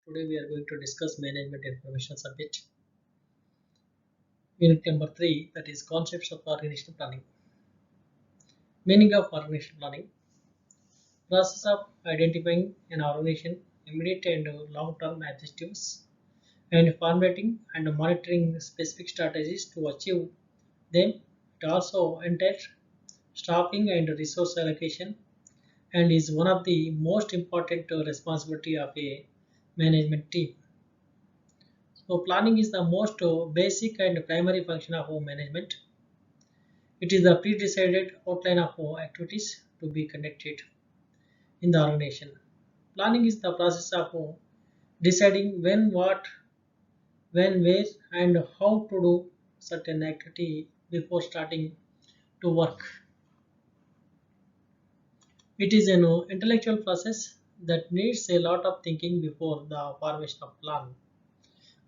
Today we are going to discuss management information subject. Unit number 3, that is concepts of organizational planning. Meaning of organizational planning. Process of identifying an organization immediate and long-term objectives and formulating and monitoring specific strategies to achieve them. It also entails staffing and resource allocation and is one of the most important responsibility of a management team. So planning is the most basic and primary function of management. It is the pre-decided outline of activities to be conducted in the organization. Planning is the process of deciding when, what, when, where, and how to do certain activity before starting to work. It is an intellectual process that needs a lot of thinking before the formation of plan.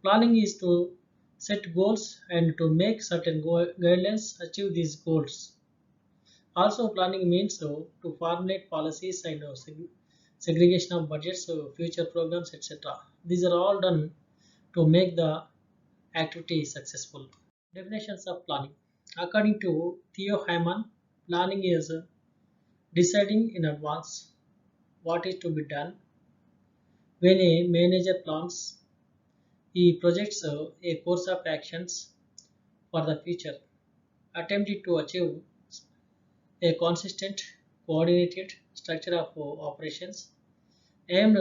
Planning is to set goals and to make certain guidelines achieve these goals. Also, planning means to formulate policies and segregation of budgets, future programs, etc. These are all done to make the activity successful. Definitions of planning. According to Theo Hyman, planning is deciding in advance what is to be done. When a manager plans, he projects a course of actions for the future, attempting to achieve a consistent, coordinated structure of operations aimed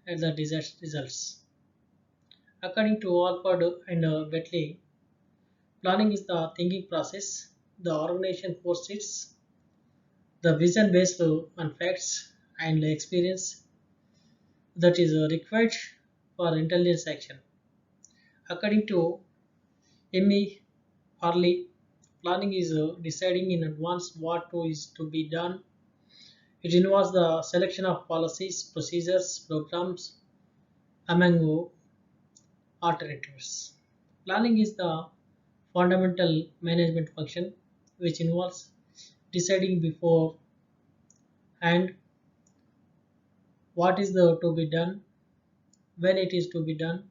at the desired results. According to Alford and Bentley, planning is the thinking process. The organization foresees the vision based on facts and experience that is required for intelligence action. According to Emmy Harley, planning is deciding in advance what is to be done. It involves the selection of policies, procedures, programs, among alternatives. Planning is the fundamental management function which involves deciding before and what is to be done, when it is to be done,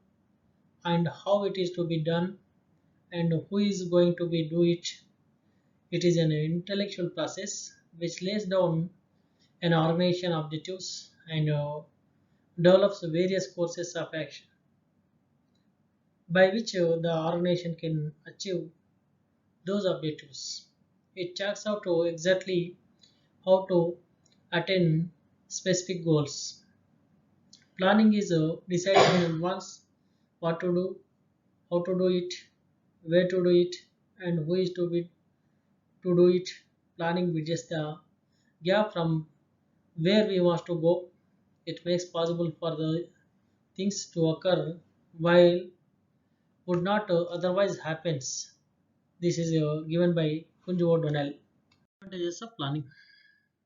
and how it is to be done, and who is going to be do it. It is an intellectual process which lays down an organization objectives and develops various courses of action by which the organization can achieve those objectives. It checks out exactly how to attain specific goals. Planning is deciding in advance what to do, how to do it, where to do it, and who is to do it. Planning bridges the gap from where we want to go. It makes possible for the things to occur while would not otherwise happens. This is given by Kunjo O'Donnell. Advantages of planning.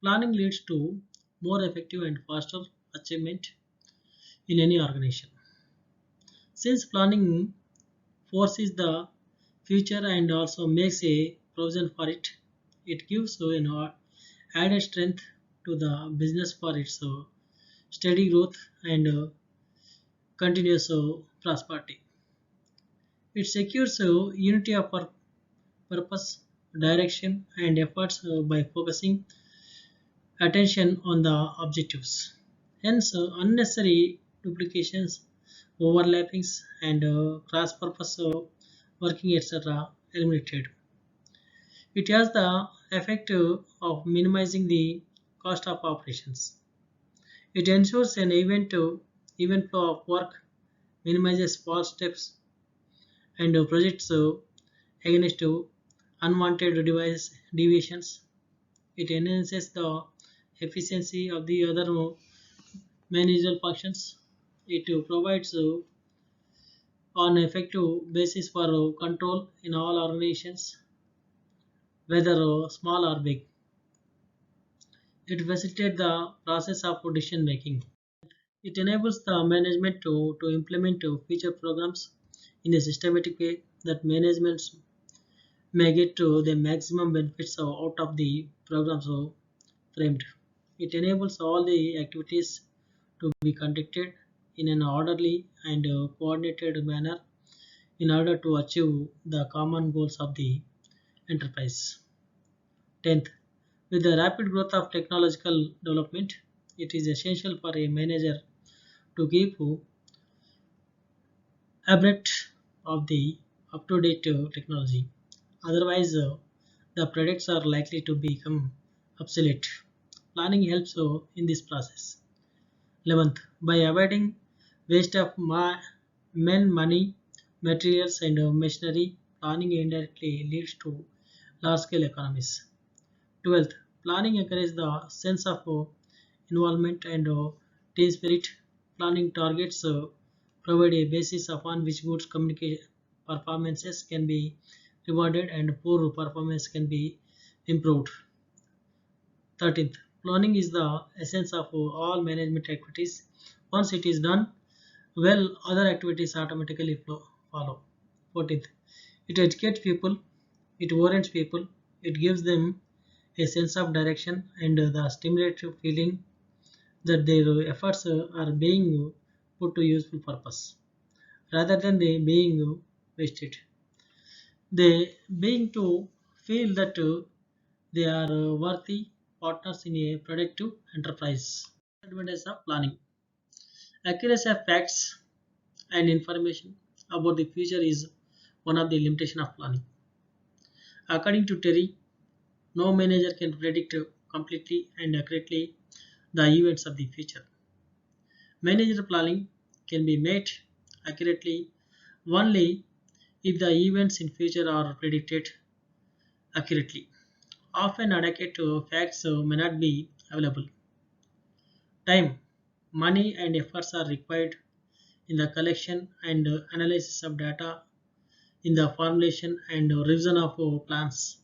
Planning leads to more effective and faster achievement in any organization. Since planning foresees the future and also makes a provision for it, it gives added strength to the business for its steady growth and continuous prosperity. It secures unity of purpose, direction, and efforts by focusing attention on the objectives. Hence, unnecessary duplications, overlappings, and cross-purpose working, etc., eliminated. It has the effect of minimizing the cost of operations. It ensures an even flow of work, minimizes false steps, and projects against unwanted deviations. It enhances the efficiency of the other managerial functions. It provides an effective basis for control in all organizations, whether small or big. It facilitates the process of decision making. It enables the management to implement future programs in a systematic way that management may get the maximum benefits out of the programs framed. It enables all the activities to be conducted in an orderly and coordinated manner in order to achieve the common goals of the enterprise. 10th, with the rapid growth of technological development, it is essential for a manager to keep abreast of the up-to-date technology. Otherwise, the products are likely to become obsolete. Planning helps in this process. 11th, by avoiding waste of men, money, materials, and machinery, planning indirectly leads to large-scale economies. 12th, planning encourages the sense of involvement and team spirit. Planning targets provide a basis upon which good communication performances can be rewarded and poor performance can be improved. 13th, planning is the essence of all management activities. Once it is done well, other activities automatically follow. 14th, it educates people, it orients people, it gives them a sense of direction and the stimulative feeling that their efforts are being put to useful purpose rather than they being wasted. They being to feel that they are worthy partners in a productive enterprise. Advantage of planning. Accuracy of facts and information about the future is one of the limitation of planning. According to Terry, no manager can predict completely and accurately the events of the future. Manager planning can be made accurately only if the events in future are predicted accurately. Often adequate facts may not be available. Time, money and efforts are required in the collection and analysis of data, in the formulation and revision of plans.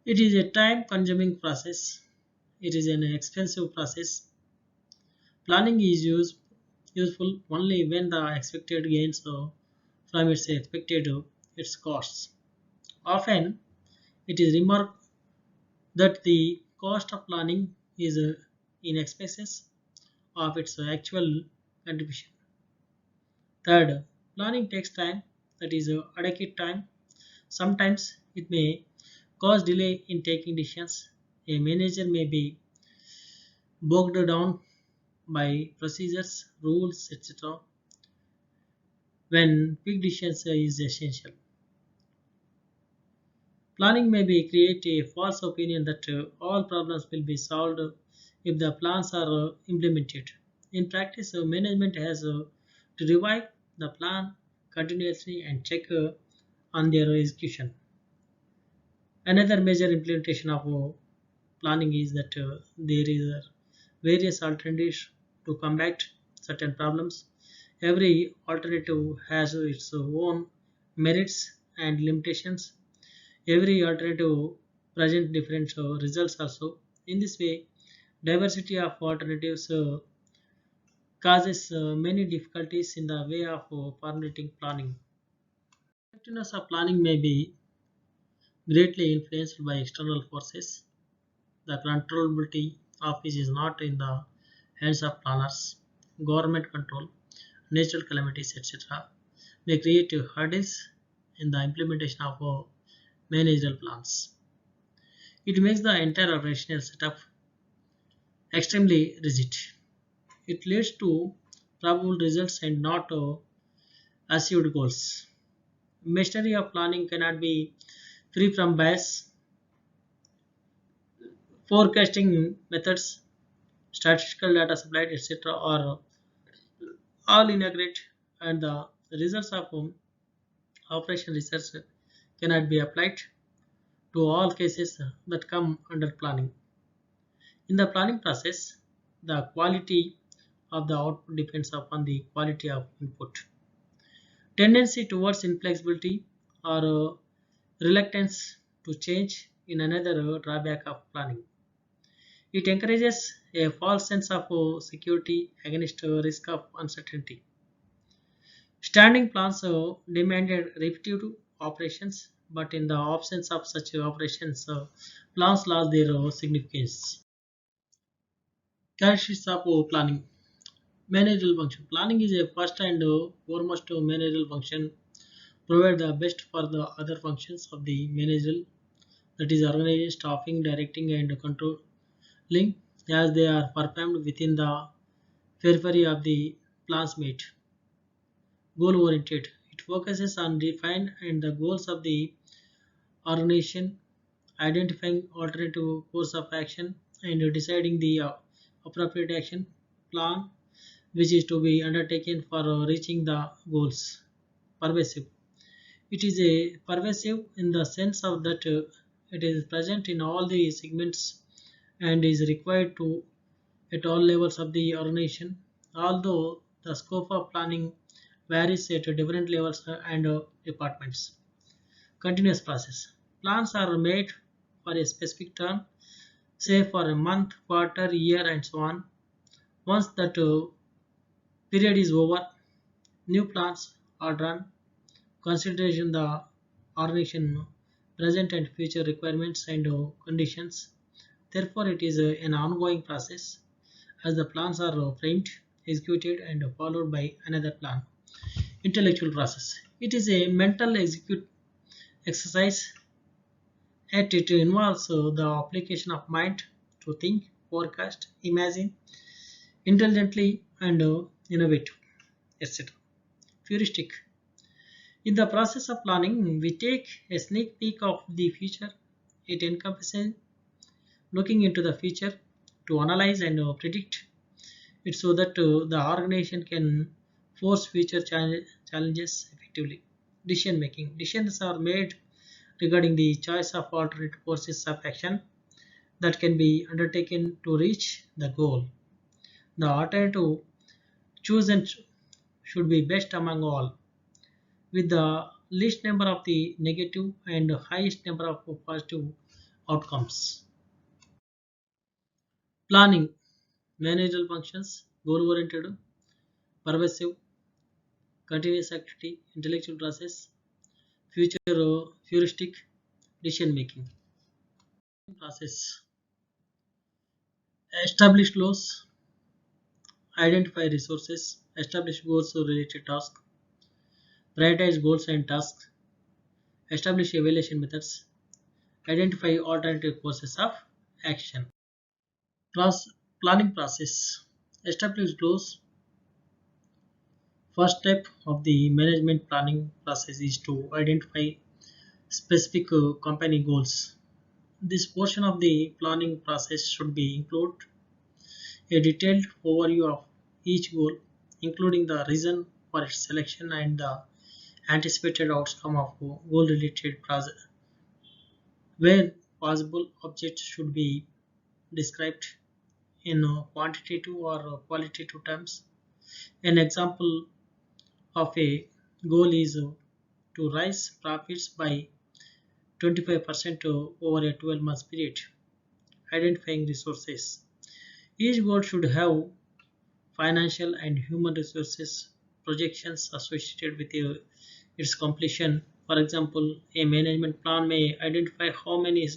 It is a time consuming process. It is an expensive process. Planning is useful only when the expected gains from its expected its costs. Often, it is remarked that the cost of planning is in excess of its actual contribution. Third, planning takes time, that is adequate time. Sometimes it may cause delay in taking decisions. A manager may be bogged down by procedures, rules, etc. when quick decisions is essential. Planning may be create a false opinion that all problems will be solved if the plans are implemented. In practice, management has to revise the plan continuously and check on their execution. Another major implementation of planning is that there is various alternatives to combat certain problems. Every alternative has its own merits and limitations. Every alternative presents different results also. In this way, diversity of alternatives causes many difficulties in the way of formulating planning. Effectiveness of planning may be greatly influenced by external forces. The controllability of which is not in the hands of planners. Government control, natural calamities, etc. may create hurdles in the implementation of managerial plans. It makes the entire operational setup extremely rigid. It leads to probable results and not achieved goals. Mastery of planning cannot be free from bias. Forecasting methods, statistical data supplied, etc., are all inaccurate, and the results of operation research cannot be applied to all cases that come under planning. In the planning process, the quality of the output depends upon the quality of input. Tendency towards inflexibility or reluctance to change in another drawback of planning. It encourages a false sense of security against risk of uncertainty. Standing plans demanded repetitive operations, but in the absence of such operations, plans lost their significance. Characteristics of planning. Managerial function. Planning is a first and foremost managerial function. Provide the best for the other functions of the managerial, that is organizing, staffing, directing, and controlling, as they are performed within the periphery of the plan's mate. Goal oriented. It focuses on define and the goals of the organization, identifying alternative course of action, and deciding the appropriate action plan which is to be undertaken for reaching the goals. Pervasive. It is a pervasive in the sense of that it is present in all the segments and is required to at all levels of the organization. Although the scope of planning varies at different levels and departments. Continuous process. Plans are made for a specific term, say for a month, quarter, year, and so on. Once that period is over, new plans are drawn, consideration the organization present and future requirements and conditions. Therefore, it is an ongoing process as the plans are framed, executed, and followed by another plan. Intellectual process. It is a mental execute exercise and it involves the application of mind to think, forecast, imagine intelligently, and innovate, etc. Heuristic. In the process of planning, we take a sneak peek of the future. It encompasses looking into the future to analyze and predict it so that the organization can force future challenges effectively. Decision making. Decisions are made regarding the choice of alternate courses of action that can be undertaken to reach the goal. The alternative chosen should be best among all, with the least number of the negative and highest number of positive outcomes. Planning, managerial functions, goal oriented, pervasive, continuous activity, intellectual process, future heuristic, decision making. Process. Establish goals, identify resources, establish goals or related tasks, prioritize goals and tasks, establish evaluation methods, identify alternative courses of action. Planning process. Establish goals. First step of the management planning process is to identify specific company goals. This portion of the planning process should be include a detailed overview of each goal, including the reason for its selection and the anticipated outcome of goal related process. Where possible, objects should be described in quantitative or qualitative terms. An example of a goal is to rise profits by 25% over a 12 month period. Identifying resources. Each goal should have financial and human resources projections associated with its completion. For example, a management plan may identify how many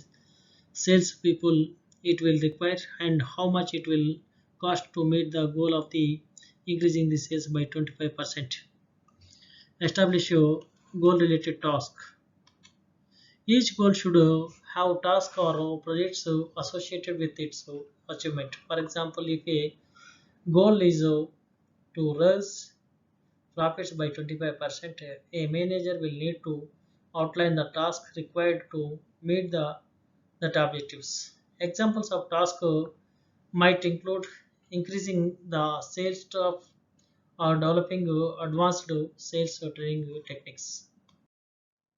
salespeople it will require and how much it will cost to meet the goal of the increasing the sales by 25%. Establish a goal related task. Each goal should have tasks or projects associated with its achievement. For example, if a goal is to raise profits by 25%, a manager will need to outline the task required to meet that objectives. Examples of tasks might include increasing the sales staff or developing advanced sales training techniques.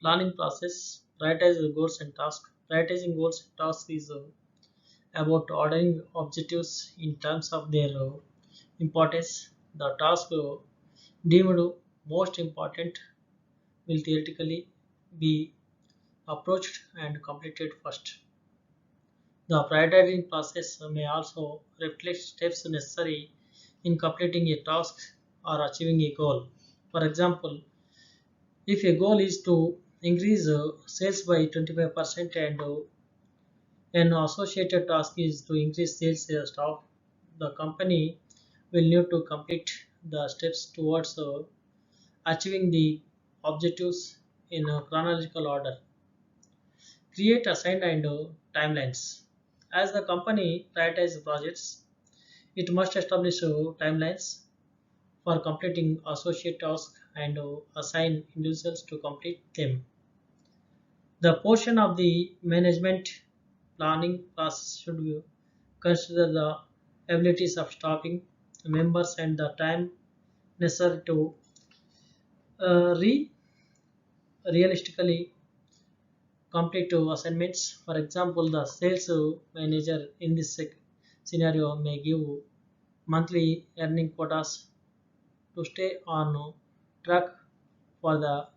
Planning process, prioritize the goals and tasks. Prioritizing goals and tasks is about ordering objectives in terms of their importance. The task deemed most important will theoretically be approached and completed first. The prioritizing process may also reflect steps necessary in completing a task or achieving a goal. For example, if a goal is to increase sales by 25% and an associated task is to increase sales staff, the company will need to complete the steps towards achieving the objectives in a chronological order. Create assigned and timelines. As the company prioritizes projects, it must establish timelines for completing associate tasks and assign individuals to complete them. The portion of the management planning process should consider the abilities of staffing members and the time necessary to realistically complete assignments. For example, the sales manager in this scenario may give monthly earning quotas to stay on track for the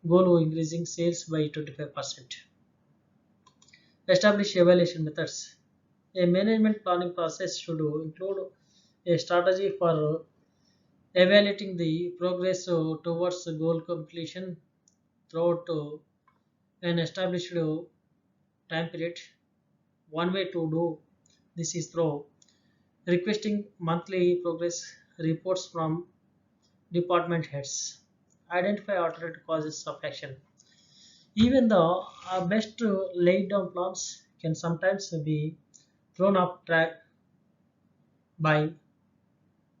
goal of increasing sales by 25%. Establish evaluation methods. A management planning process should include a strategy for evaluating the progress towards the goal completion throughout an established time period. One way to do this is through requesting monthly progress reports from department heads. Identify alternate causes of action. Even the best laid down plans can sometimes be thrown off track by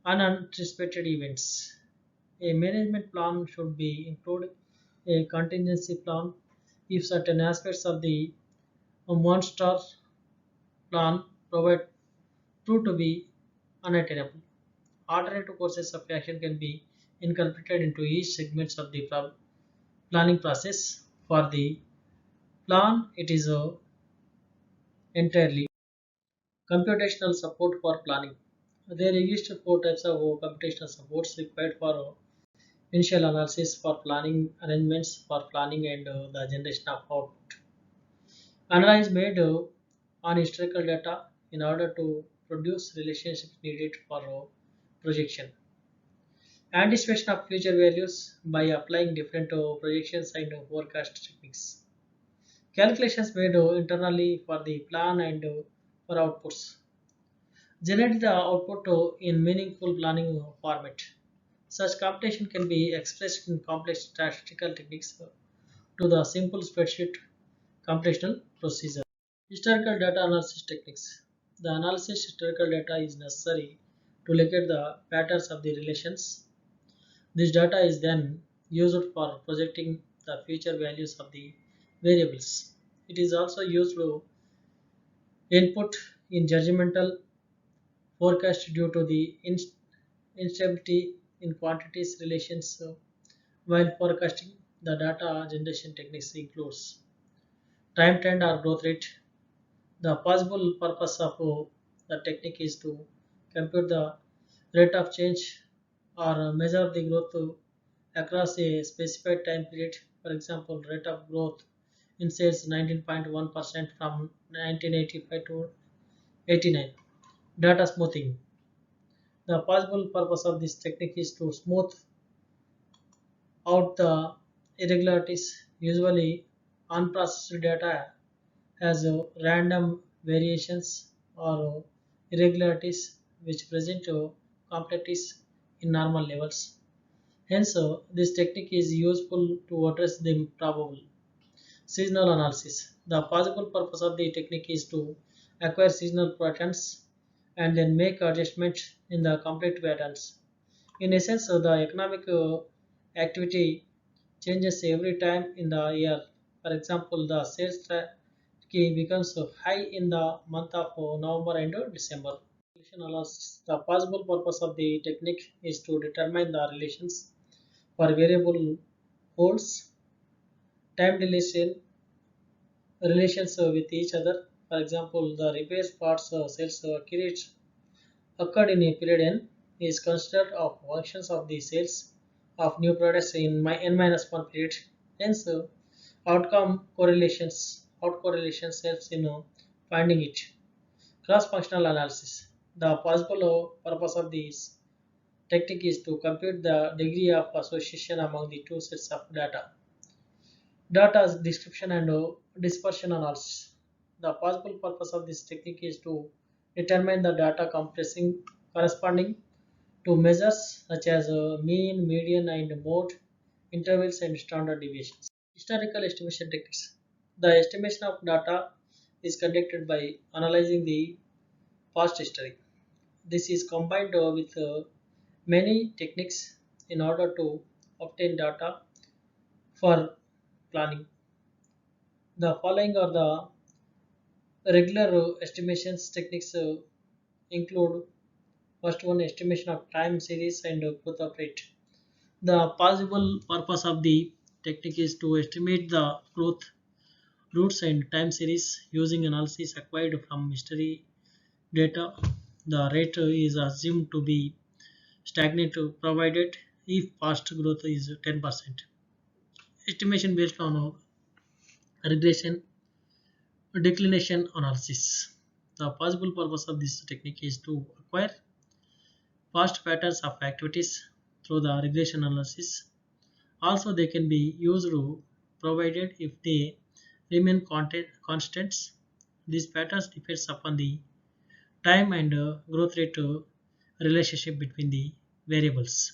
unanticipated events. A management plan should be include a contingency plan if certain aspects of the monster plan provide prove to be unattainable. Alternative courses of action can be incorporated into each segments of the planning process. For the plan, it is entirely computational support for planning. There exist four types of computational supports required for initial analysis, for planning arrangements, for planning, and the generation of output. Analyze made on historical data in order to produce relationships needed for projection. Anticipation of future values by applying different projections and forecast techniques. Calculations made internally for the plan and for outputs. Generate the output in meaningful planning format. Such computation can be expressed in complex statistical techniques to the simple spreadsheet computational procedure. Historical data analysis techniques. The analysis historical data is necessary to locate the patterns of the relations. This data is then used for projecting the future values of the variables. It is also used to input in judgmental forecast due to the instability in quantities relations. While forecasting, the data generation techniques includes time trend or growth rate. The possible purpose of the technique is to compute the rate of change or measure the growth across a specified time period. For example, rate of growth in sales 19.1% from 1985 to 89. Data smoothing. The possible purpose of this technique is to smooth out the irregularities. Usually, unprocessed data has random variations or irregularities which present complexities in normal levels. Hence, this technique is useful to address the probable. Seasonal analysis. The possible purpose of the technique is to acquire seasonal patterns and then make adjustments in the complete patterns. In essence, the economic activity changes every time in the year. For example, the sales key becomes high in the month of November and December. Relation analysis. The possible purpose of the technique is to determine the relations for variable holds, time relation relations with each other. For example, the repairs parts sales periods occurred in a period n is considered of functions of the sales of new products in my n minus 1 period. Hence, outcome correlations, out correlations helps in finding it. Cross-functional analysis. The possible purpose of this technique is to compute the degree of association among the two sets of data. Data description and dispersion analysis. The possible purpose of this technique is to determine the data compressing corresponding to measures such as mean, median, and mode, intervals, and standard deviations. Historical estimation techniques. The estimation of data is conducted by analyzing the past history. This is combined with many techniques in order to obtain data for planning. The following are the regular estimations techniques include first one estimation of time series and growth of rate. The possible purpose of the technique is to estimate the growth roots and time series using analysis acquired from history data. The rate is assumed to be stagnant provided if past growth is 10%. Estimation based on regression declination analysis. The possible purpose of this technique is to acquire past patterns of activities through the regression analysis. Also, they can be used provided if they remain constants. These patterns depends upon the time and growth rate relationship between the variables.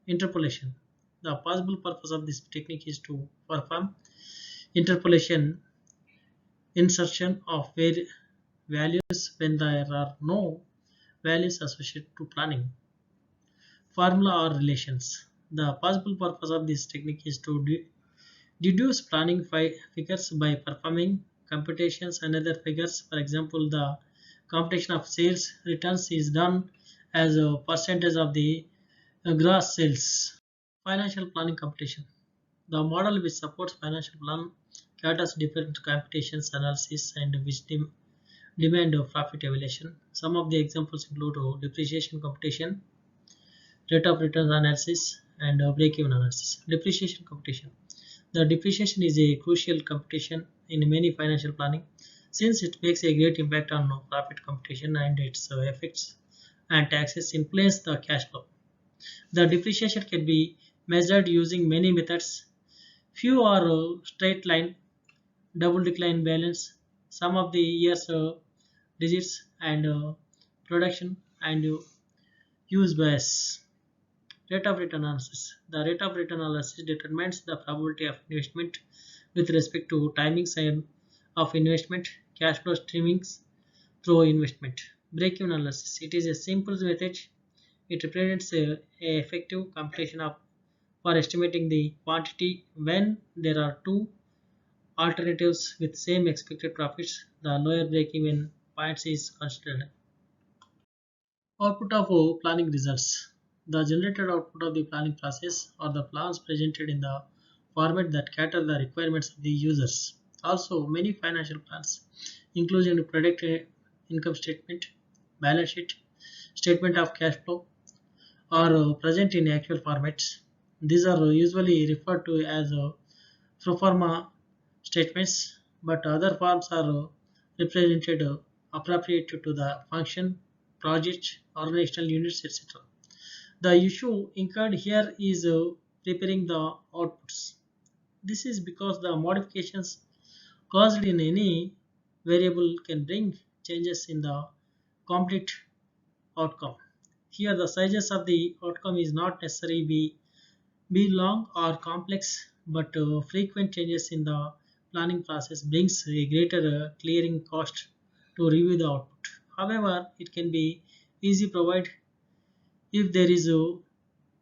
Interpolation. The possible purpose of this technique is to perform interpolation insertion of values when there are no values associated to planning. Formula or relations. The possible purpose of this technique is to deduce planning figures by performing computations and other figures. For example, the computation of sales returns is done as a percentage of the gross sales. Financial planning computation. The model which supports financial plan caters different computations analysis and which demand of profit evaluation. Some of the examples include depreciation computation, rate of return analysis, and break-even analysis. Depreciation computation. The depreciation is a crucial computation in many financial planning since it makes a great impact on profit computation and its effects and taxes influence the cash flow. The depreciation can be measured using many methods. Few are straight line, double decline balance, sum of the years digits, and production and use bias. Rate of return analysis. The rate of return analysis determines the probability of investment with respect to timings and of investment, cash flow streamings through investment. Break-even analysis. It is a simple method. It represents a effective computation of for estimating the quantity when there are two alternatives with same expected profits. The lower break-even points is considered. Output of planning results. The generated output of the planning process are the plans presented in the format that cater the requirements of the users. Also, many financial plans, including predicted income statement, balance sheet, statement of cash flow, are present in actual formats. These are usually referred to as pro forma statements, but other forms are represented appropriate to the function, project, organizational units, etc. The issue incurred here is preparing the outputs. This is because the modifications caused in any variable can bring changes in the complete outcome. Here the sizes of the outcome is not necessarily be long or complex, but frequent changes in the planning process brings a greater clearing cost to review the output. However, it can be easy provide if there is a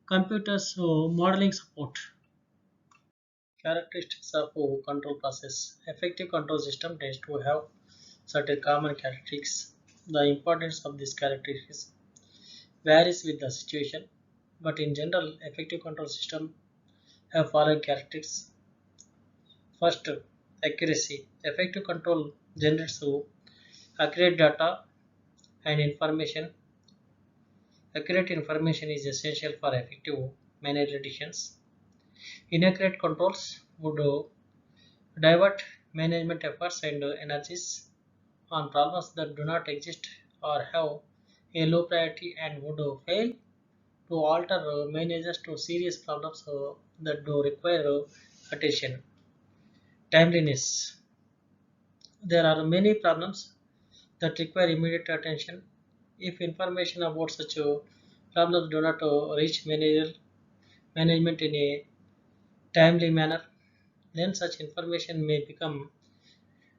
computers modeling support. Characteristics of control process. Effective control system tends to have certain common characteristics. The importance of these characteristics varies with the situation, but in general, effective control system have following characteristics. First, accuracy. Effective control generates accurate data and information. Accurate information is essential for effective management decisions. Inaccurate controls would divert management efforts and energies on problems that do not exist or have a low priority and would fail to alter managers to serious problems that do require attention. Timeliness. There are many problems that require immediate attention. If information about such problems do not reach management in a timely manner, then such information may become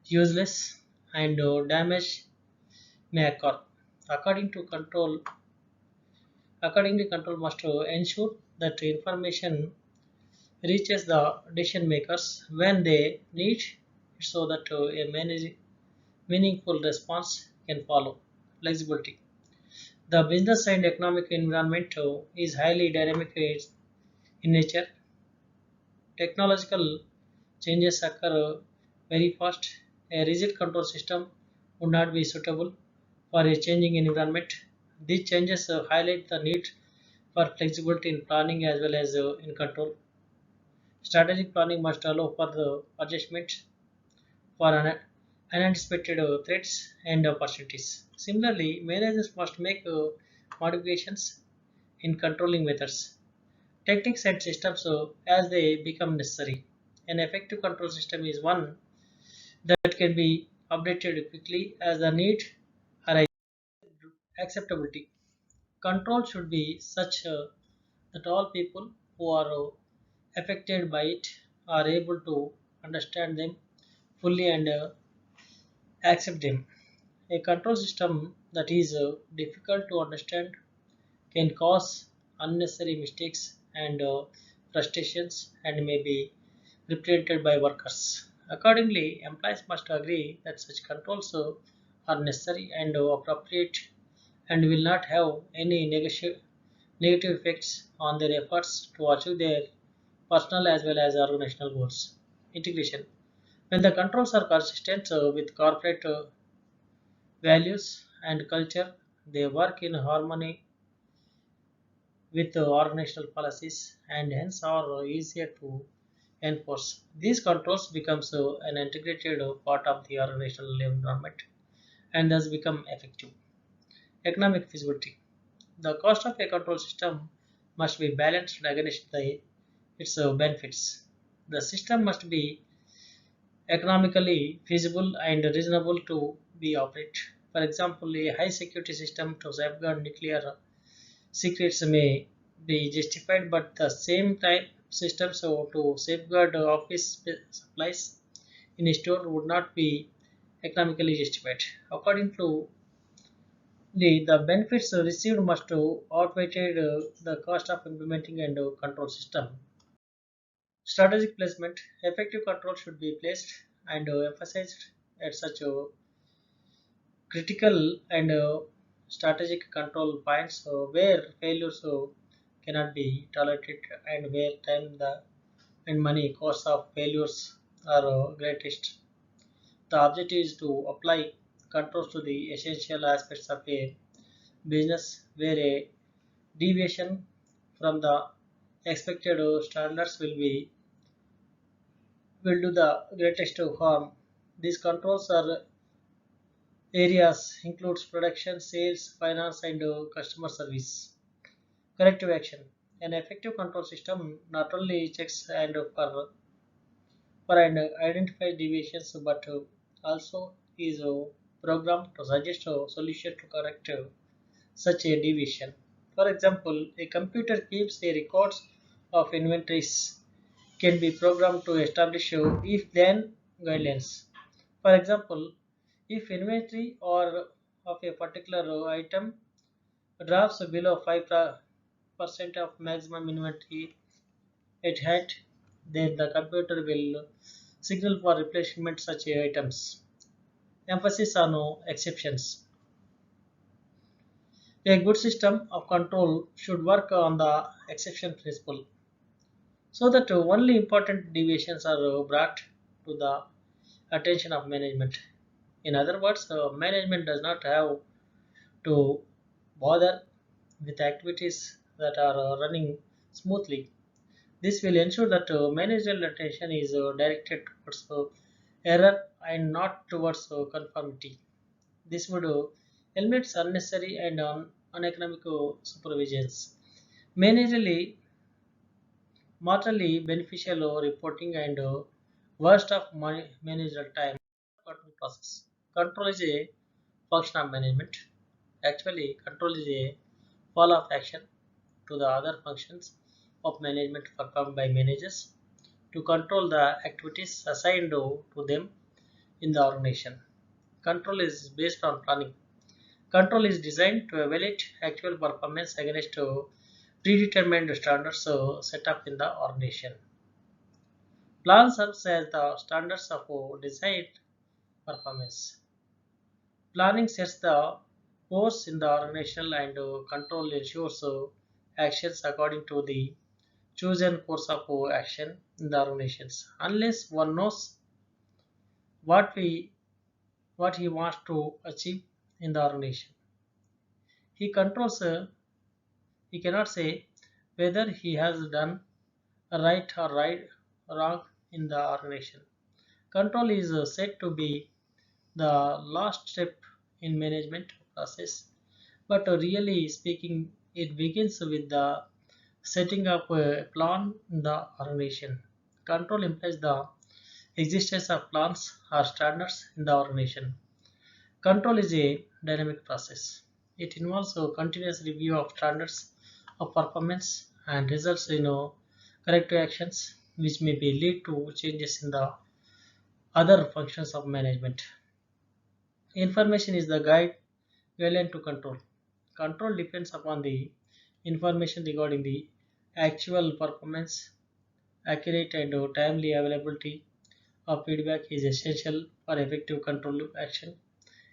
useless and damage may occur. According to control, Accordingly, control must ensure that information reaches the decision makers when they need it so that a meaningful response can follow. Flexibility. The business and economic environment is highly dynamic in nature. Technological changes occur very fast. A rigid control system would not be suitable for a changing environment. These changes highlight the need for flexibility in planning as well as in control. Strategic planning must allow for the adjustment for unanticipated threats and opportunities. Similarly, managers must make modifications in controlling methods, techniques, and systems as they become necessary. An effective control system is one that can be updated quickly as the need arises. Acceptability. Control should be such that all people who are affected by it are able to understand them fully and accept them. A control system that is difficult to understand can cause unnecessary mistakes and frustrations and may be represented by workers. Accordingly, employees must agree that such controls are necessary and appropriate and will not have any negative effects on their efforts to achieve their personal as well as organizational goals. Integration. When the controls are consistent with corporate values and culture, they work in harmony with the organizational policies and hence are easier to enforce. These controls becomes an integrated part of the organizational environment and thus become effective. Economic feasibility. The cost of a control system must be balanced against its benefits. The system must be economically feasible and reasonable to be operated. For example, a high security system to safeguard nuclear secrets may be justified, but the same type systems to safeguard office supplies in a store would not be economically justified. According to the benefits received must outweigh the cost of implementing and control system. Strategic placement. Effective control should be placed and emphasized at such critical and strategic control points where failures cannot be tolerated and where time and money costs of failures are greatest. The objective is to apply controls to the essential aspects of a business where a deviation from the expected standards will do the greatest harm. These controls are areas includes production, sales, finance, and customer service. Corrective action. An effective control system not only checks and for and identify deviations, but also is programmed to suggest a solution to correct such a deviation. For example, a computer keeps a records of inventories can be programmed to establish if then guidelines. For example, if inventory or of a particular item drops below 5% of maximum inventory at hand, then the computer will signal for replacement such items. Emphasis on exceptions. A good system of control should work on the exception principle so that only important deviations are brought to the attention of management. In other words, management does not have to bother with activities that are running smoothly. This will ensure that managerial attention is directed towards error and not towards conformity. This would eliminate unnecessary and uneconomical supervisions. Managerially, morally beneficial reporting and worst of managerial time control process. Control is a function of management. Actually, control is a fall of action to the other functions of management performed by managers to control the activities assigned to them in the organization. Control is based on planning. Control is designed to evaluate actual performance against predetermined standards set up in the organization. Plan serves as the standards of desired performance. Planning sets the course in the organizational and control ensures actions according to the chosen course of action in the organizations. Unless one knows what we what he wants to achieve in the organization, he controls. He cannot say whether he has done right wrong in the organization. Control is said to be the last step in management process, but really speaking, it begins with the setting up a plan in the organization. Control implies the existence of plans or standards in the organization. Control is a dynamic process. It involves a continuous review of standards of performance and results in corrective actions which may be lead to changes in the other functions of management. Information is the guideline to control. Control depends upon the information regarding the actual performance. Accurate and timely availability of feedback is essential for effective control action.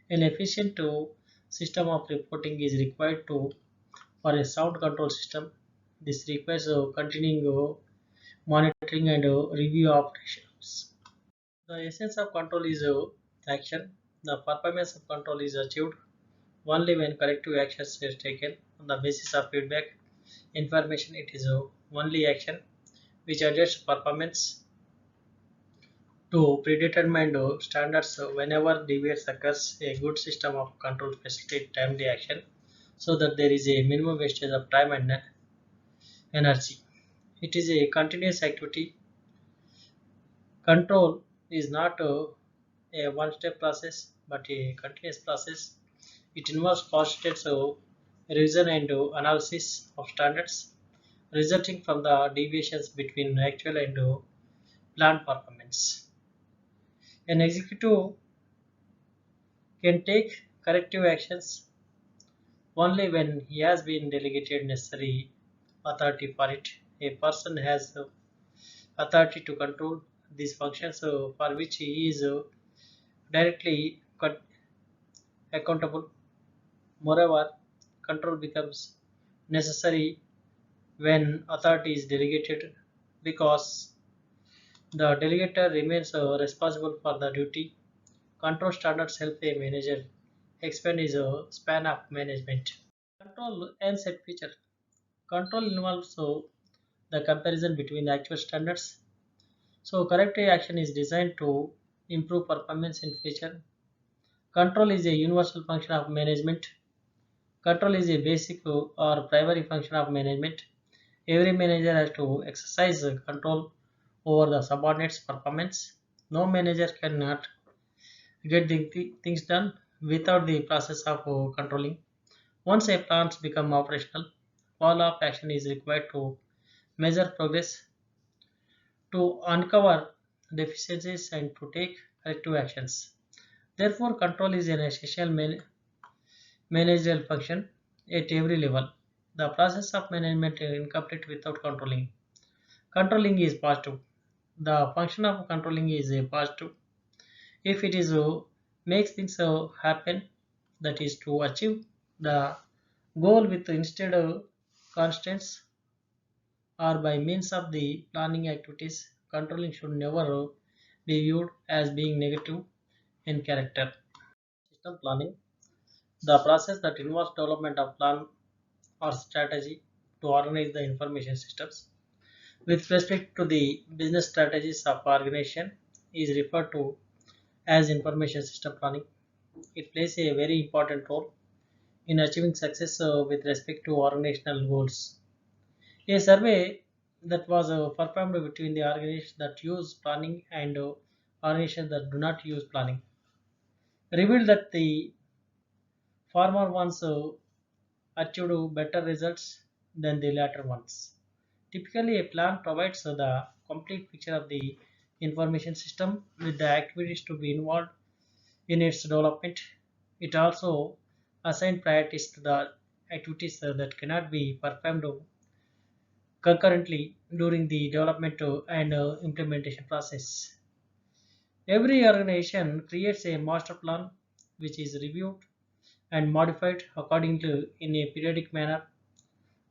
An efficient system of reporting is required for a sound control system. This requires continuing monitoring and review of operations. The essence of control is action. The performance of control is achieved only when corrective actions are taken on the basis of feedback information. It is only action which adjusts performance to predetermined standards. Whenever deviance occurs, a good system of control facilitates timely action so that there is a minimum wastage of time and energy. It is a continuous activity. Control is not a one-step process but a continuous process. It involves constant revision and analysis of standards resulting from the deviations between actual and planned performance. An executive can take corrective actions only when he has been delegated necessary authority for it. A person has authority to control these functions for which he is directly accountable. Moreover, control becomes necessary when authority is delegated because the delegator remains responsible for the duty. Control standards help a manager expand his span of management. Control aims at future. Control involves the comparison between the actual standards. So corrective action is designed to improve performance in future. Control is a universal function of management. Control is a basic or primary function of management. Every manager has to exercise control over the subordinates' performance. No manager cannot get the things done without the process of controlling. Once a plant becomes operational, follow-up action is required to measure progress, to uncover deficiencies, and to take corrective actions. Therefore, control is an essential managerial function at every level. The process of management is incomplete without controlling. Controlling is positive. The function of controlling is a positive. If it is makes things happen, that is to achieve the goal with instead of constants or by means of the planning activities, controlling should never be viewed as being negative in character. System planning, the process that involves development of plan or strategy to organize the information systems with respect to the business strategies of organization is referred to as information system planning. It plays a very important role in achieving success with respect to organizational goals. A survey that was performed between the organizations that use planning and organizations that do not use planning revealed that the former ones achieved better results than the latter ones. Typically, a plan provides the complete picture of the information system with the activities to be involved in its development. It also assigns priorities to the activities that cannot be performed concurrently during the development and implementation process. Every organization creates a master plan which is reviewed and modified accordingly in a periodic manner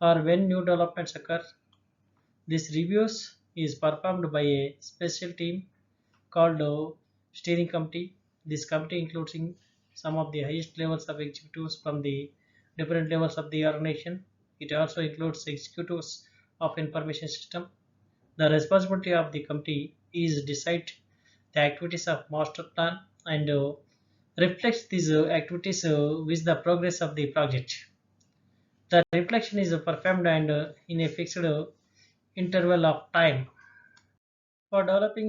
or when new developments occur. This reviews is performed by a special team called a steering committee. This committee includes some of the highest levels of executives from the different levels of the organization. It also includes executives of information system. The responsibility of the committee is decide the activities of master plan and reflects these activities with the progress of the project. The reflection is performed and in a fixed interval of time. For developing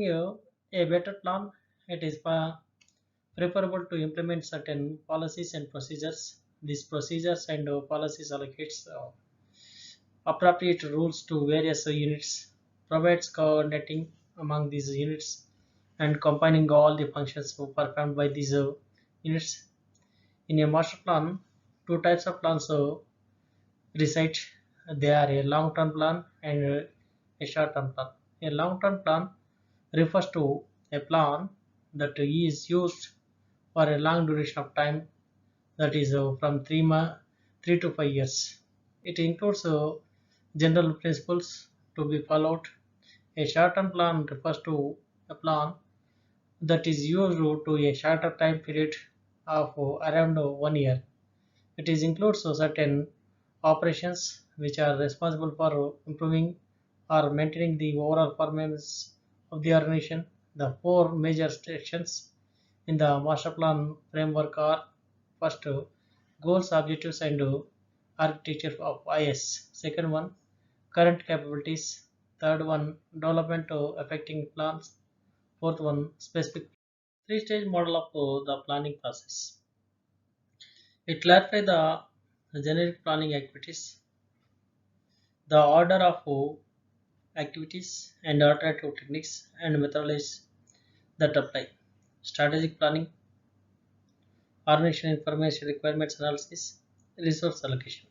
a better plan, it is preferable to implement certain policies and procedures. These procedures and policies allocates appropriate rules to various units, provides coordinating among these units, and combining all the functions performed by these units. In a master plan, two types of plans reside. They are a long-term plan and a short-term plan. A long-term plan refers to a plan that is used for a long duration of time, that is from 3 to 5 years. It includes general principles to be followed. A short-term plan refers to a plan that is used to a shorter time period of around 1 year. It is includes certain operations which are responsible for improving or maintaining the overall performance of the organization. The four major sections in the master plan framework are: first, goals, objectives, and architecture of IS. Second one, current capabilities. Third one, development affecting plans. Fourth one, specific. Three-stage model of the planning process. It clarifies the generic planning activities, the order of activities, and alternative techniques and methodologies that apply. Strategic planning, organization information requirements analysis, resource allocation.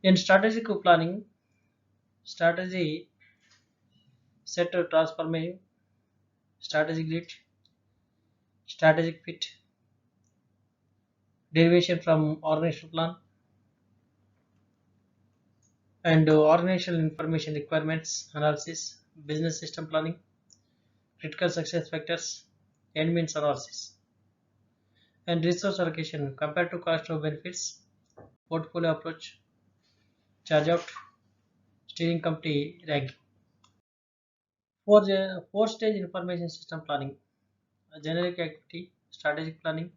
In strategic planning, strategy set a transformation, strategic grid, strategic fit, derivation from organizational plan, and organizational information requirements analysis, business system planning, critical success factors, end means analysis, and resource allocation compared to cost of benefits, portfolio approach, charge out, steering committee ranking. Four stage information system planning, a generic activity, strategic planning,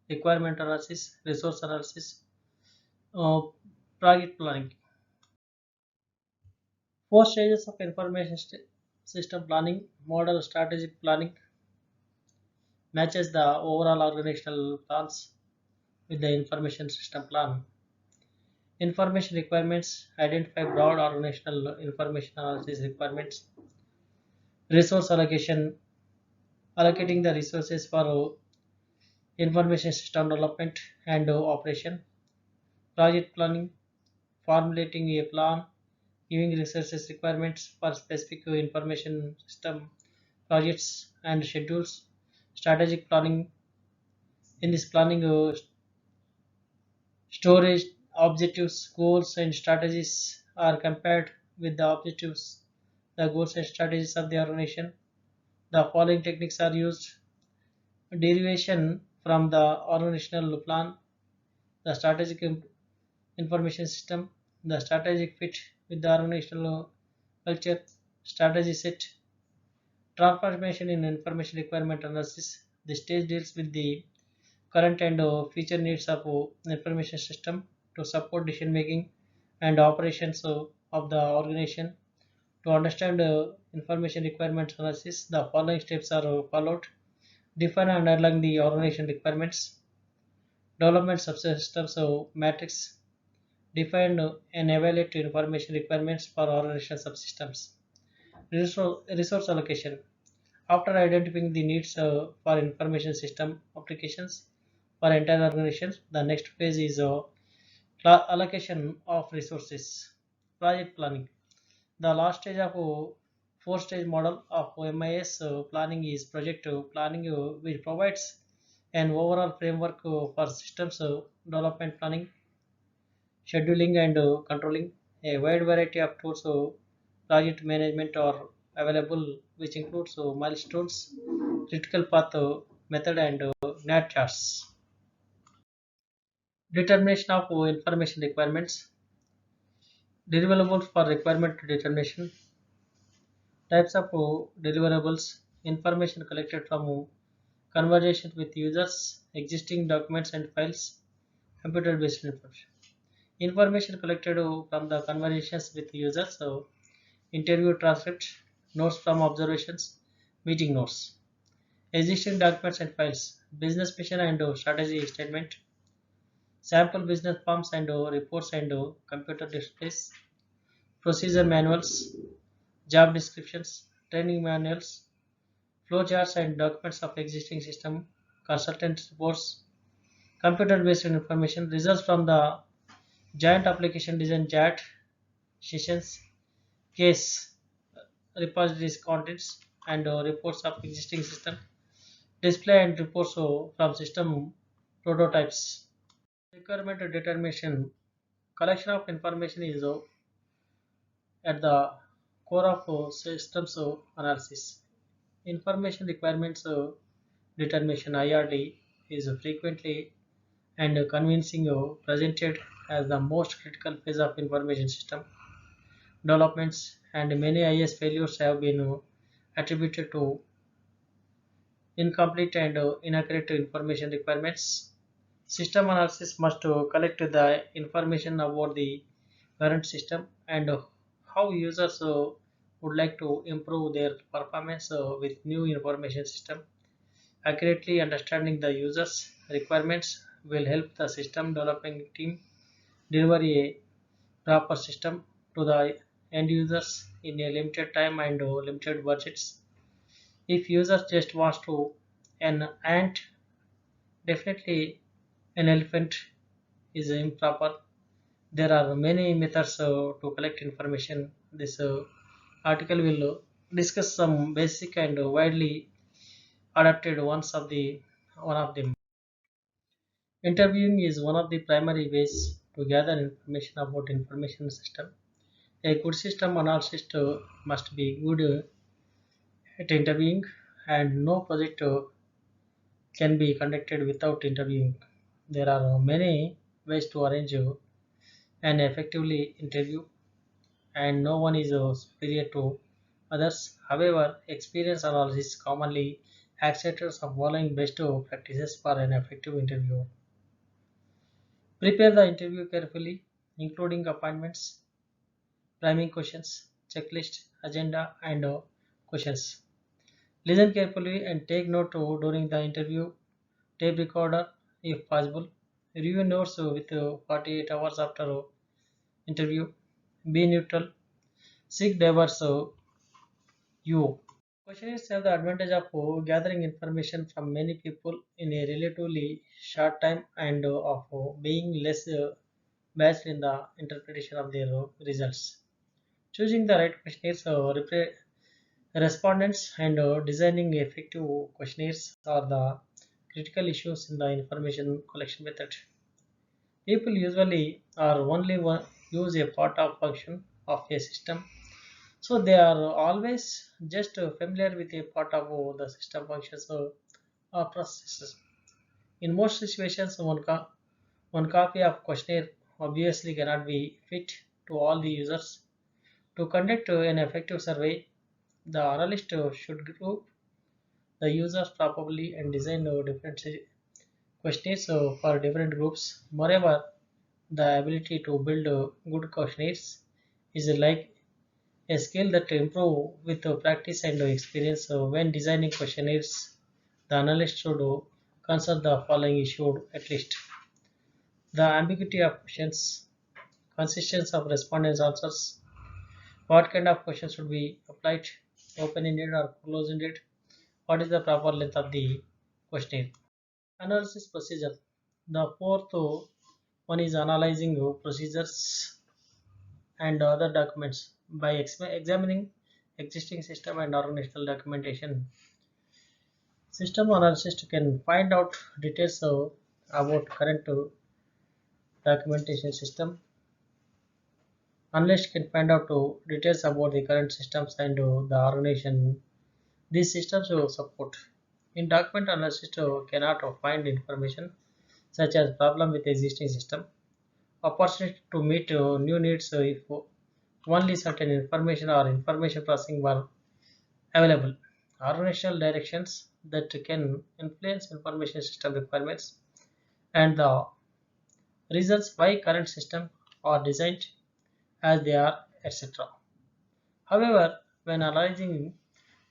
requirement analysis, resource analysis, uh, project planning. Four stages of information system planning: model strategic planning matches the overall organizational plans with the information system plan. Information requirements identify broad organizational information analysis requirements. Resource allocation, allocating the resources for information system development and operation. Project planning, formulating a plan, giving resources requirements for specific information system projects and schedules. Strategic planning, in this planning, storage objectives, goals, and strategies are compared with the objectives, the goals, and strategies of the organization. The following techniques are used: derivation from the organizational plan, the strategic information system, the strategic fit with the organizational culture, strategy set, transformation in information requirement analysis. The stage deals with the current and future needs of information system to support decision making and operations of the organization. To understand information requirements analysis, the following steps are followed: define and underline the organization requirements, Development subsystems matrix define and evaluate information requirements for organizational subsystems. Resource allocation. After identifying the needs for information system applications for entire organizations, the next phase is allocation of resources. Project planning. The last stage of four-stage model of MIS planning is project planning, which provides an overall framework for systems development planning, scheduling, and controlling. A wide variety of tools, project management are available, which includes milestones, critical path method, and NAT charts. Determination of information requirements, deliverables for requirement determination, types of deliverables, information collected from conversations with users, existing documents and files, computer-based information. Information collected from the conversations with users, so interview transcripts, notes from observations, meeting notes, existing documents and files, business mission and strategy statement, sample business forms and reports and computer displays, procedure manuals, job descriptions, training manuals, flowcharts and documents of existing system, consultant reports, computer-based information, results from the joint application design chat sessions, case repositories contents, and reports of existing system, display and reports from system prototypes. Requirement determination, collection of information is at the core of systems analysis. Information requirements determination IRD is frequently and convincing presented as the most critical phase of information system developments, and many IS failures have been attributed to incomplete and inaccurate information requirements. System analysis must collect the information about the current system and how users would like to improve their performance with new information system. Accurately understanding the users' requirements will help the system developing team deliver a proper system to the end users in a limited time and limited budgets. If users just wants to an ant, definitely an elephant is improper. There are many methods to collect information. This article will discuss some basic and widely adapted one of them. Interviewing is one of the primary ways to gather information about information system. A good system analyst must be good at interviewing, and no project can be conducted without interviewing. There are many ways to arrange an effectively interview, and no one is superior to others. However, experience analysis commonly accepts the following best practices for an effective interview. Prepare the interview carefully, including appointments, priming questions, checklist, agenda, and questions. Listen carefully and take note during the interview. Tape recorder if possible. Review notes with 48 hours after interview. Be neutral. Seek diverse you. Questionnaires have the advantage of gathering information from many people in a relatively short time and of being less biased in the interpretation of their results. Choosing the right questionnaires, respondents, and designing effective questionnaires are the critical issues in the information collection method. People usually are only one, use a part of function of a system, so they are always just familiar with a part of the system functions or processes. In most situations, one copy of questionnaire obviously cannot be fit to all the users. To conduct an effective survey, the analyst should group the users properly and design different questionnaires for different groups. Moreover, the ability to build good questionnaires is like a skill that improve with practice and experience. When designing questionnaires, the analyst should consider the following issue at least. The ambiguity of questions, consistency of respondents' answers, what kind of question should be applied, open-ended or closed-ended, what is the proper length of the questionnaire. Analysis procedure. The fourth one is analyzing procedures and other documents by examining existing system and organizational documentation. System analyst can find out details about current documentation system. Analyst can find out details about the current systems and the organization these systems support. In document analysis cannot find information such as problem with existing system, opportunity to meet new needs if only certain information or information processing were available, organizational directions that can influence information system requirements, and the reasons why current systems are designed as they are, etc. However, when analyzing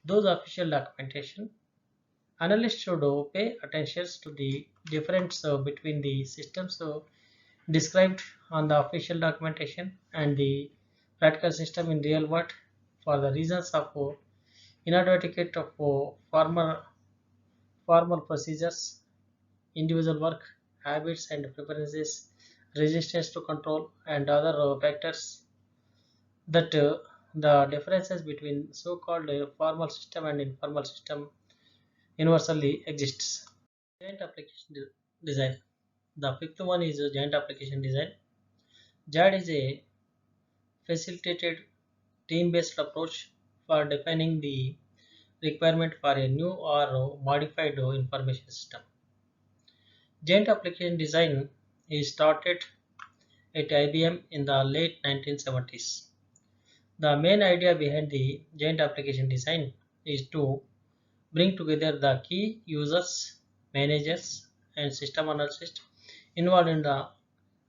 those official documentation, analysts should pay attention to the difference between the systems described on the official documentation and the practical system in real world for the reasons of inadvocate of formal procedures, individual work, habits and preferences, resistance to control, and other factors that the differences between so-called formal system and informal system universally exists. Giant application design. The fifth one is giant application design. JAD is a facilitated team-based approach for defining the requirement for a new or modified information system. Giant application design is started at IBM in the late 1970s. The main idea behind the giant application design is to bring together the key users, managers, and system analysts involved in the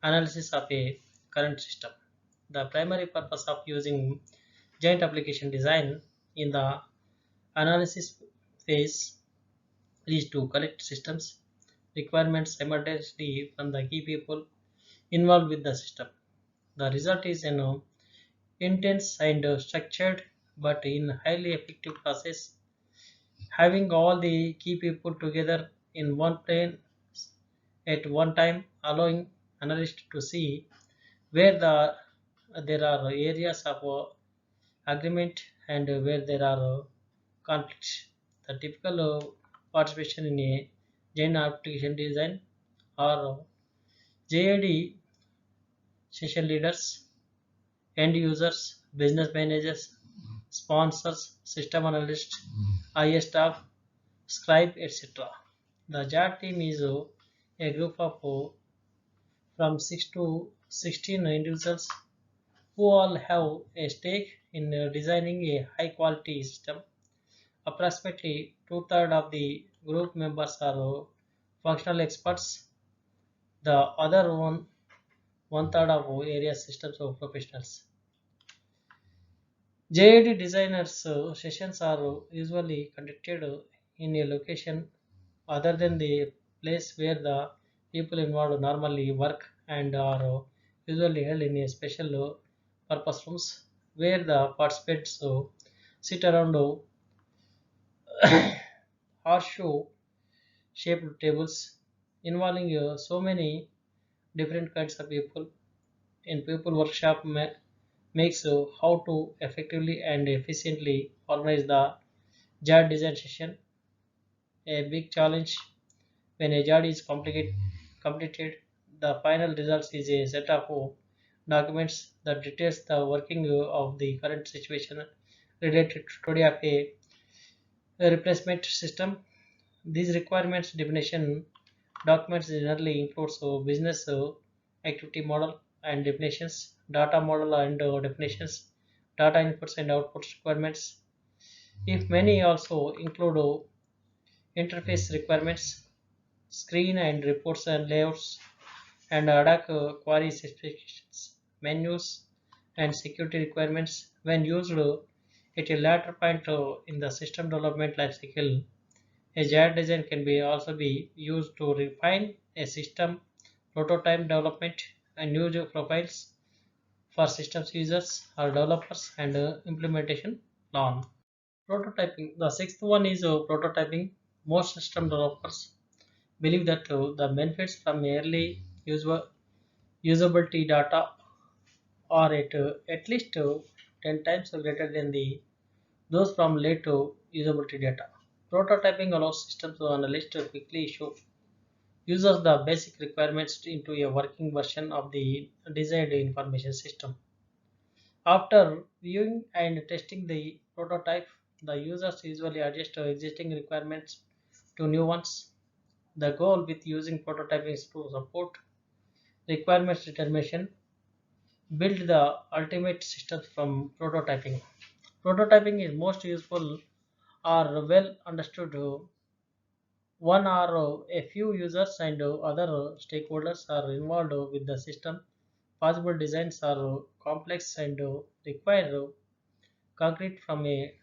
analysis of a current system. The primary purpose of using giant application design in the analysis phase is to collect systems requirements simultaneously from the key people involved with the system. The result is an intense and structured but in highly effective process having all the key people together in one plane at one time allowing analysts to see where there are areas of agreement and where there are conflicts. The typical participation in a Jain application design are JAD session leaders, end users, business managers, sponsors, system analysts, IA staff, scribe, etc. The JAD team is a group of from 6 to 16 individuals who all have a stake in designing a high quality system. Approximately two-thirds of the group members are functional experts. The other one-third of area systems of professionals. JAD designers sessions are usually conducted in a location other than the place where the people involved normally work and are usually held in a special purpose rooms where the participants sit around horseshoe shaped tables involving so many different kinds of people in people workshop makes how to effectively and efficiently organize the JAD design session a big challenge. When a JAD is completed, the final result is a set of documents that details the working of the current situation related to today of a replacement system. These requirements definition documents generally includes business activity model and definitions, data model and definitions, data inputs and outputs requirements. If many also include interface requirements, screen and reports and layouts, and ad hoc query specifications, menus, and security requirements when used at a later point in the system development lifecycle. A JAD design can be also be used to refine a system prototype development, and user profiles for systems users or developers, and implementation plan. Prototyping. The sixth one is prototyping. Most system developers believe that the benefits from early usability data are at least 10 times greater than those from late usability data. Prototyping allows systems to analysts to quickly show users the basic requirements into a working version of the desired information system. After viewing and testing the prototype, the users usually adjust existing requirements to new ones. The goal with using prototyping is to support requirements determination, build the ultimate system from prototyping. Prototyping is most useful or well understood one or a few users and other stakeholders are involved with the system. Possible designs are complex and require concrete from a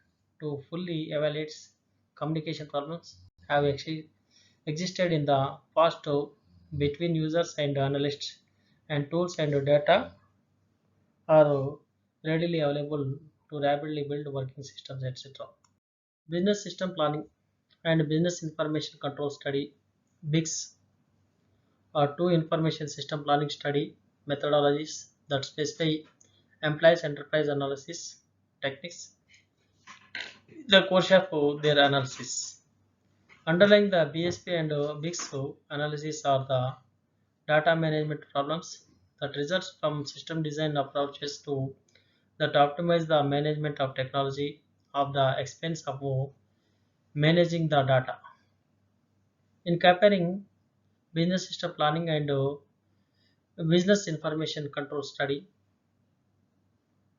to fully evaluates communication problems have existed in the past between users and analysts, and tools and data are readily available to rapidly build working systems, etc. Business system planning and business information control study BICS are two information system planning study methodologies that specify employees enterprise analysis techniques, the core of their analysis. Underlying the BSP and BICS analysis are the data management problems that results from system design approaches to that optimize the management of technology of the expense of managing the data. In comparing business system planning and business information control study,